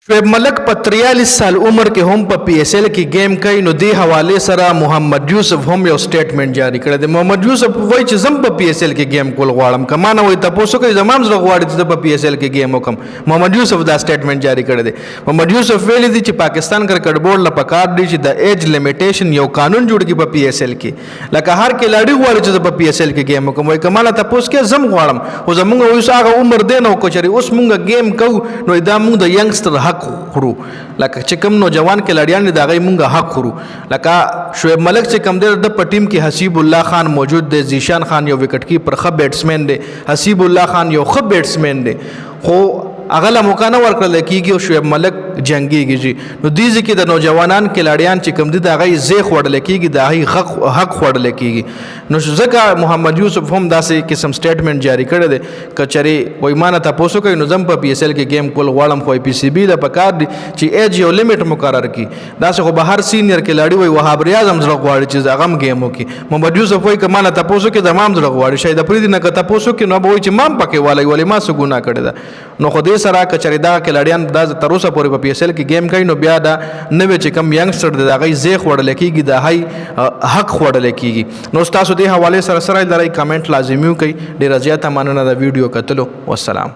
شعیب ملک په 43 سال عمر کې هم په پی ایس ایل کې گیم کوي. نو دې حواله سره محمد یوسف هم یو سټیټمنټ جاری کړی دی. محمد یوسف وایي چې زم په پی ایس ایل کې گیم کول غواړم، کمانه وایي تاسو کوي زمام زړه غواړي چې په پی ایس ایل کې گیم وکم. محمد یوسف دا سټیټمنټ جاری کړی دی. محمد یوسف ویلي دی چې پاکستان کرکټ بورډ له پکار دی چې د ایج لیمیټیشن یو قانون جوړ کړي په پی ایس ایل کې، لکه هر کلاړي غواړي چې په پی ایس ایل کې گیم وکم. وایي کمانه تاسو کې زم غواړم، خو زمونږ اوس هغه عمر دی نو کوچري اوس مونږ گیم کوو، نو دا مونږ د ینګستر حق خورو، لکه چې کوم نوجوان کلاړیان دي دا غي مونږه حق خورو. لکه شعیب ملک چې کوم دی د په ټیم کې حسیب الله خان موجود دی، زیشان خان یو وکټ کیپر ښه بیټسمن دی، حسیب الله خان یو ښه بیټسمن دی، خو هغه له موقع نه ورکړل کېږي او شعیب ملک جنګېږي. نو دې ځکه د نوجوانان کلاړیان چې کوم دي د هغې زیخ وړلی کېږي، د هغې حق خوړلی کېږي. نو ځکه محمد یوسف هم داسې قسم سټیټمنټ جاری کړی دی که چېرې وایي ما نه تپوس وکړئ نو زه هم په پی ایس ایل کې گیم کول غواړم، خو پی سی بي له پکار دي چې ایج یو لیمټ مقرر کړي. داسې خو به هر سینیر کلاړي وایي وهاب ریاض هم زړه غواړي چې هغه هم گیم وکړي. محمد یوسف وایي که ما نه تپوس وکړي زما هم زړه غواړي، شاید افریدي نه که تپوس وکړي نو به وایي چې ما هم پکې والی ولې ما څه ګناه کړې ده. نو خو دې سره که چېرې دغه کلاړیان دا تر اوسه پورې په پی ایس ایل کې گیم کوي نو بیا دا نوی چې کوم ینګسټر دی د هغې زیخ وړلی کېږي، د هغې حق خوړلی کېږي. نو ستاسو دې حوالې سره لرئ کمنټ لازمي وکړئ. ډېره زیاته مننه د ویډیو کتلو. والسلام.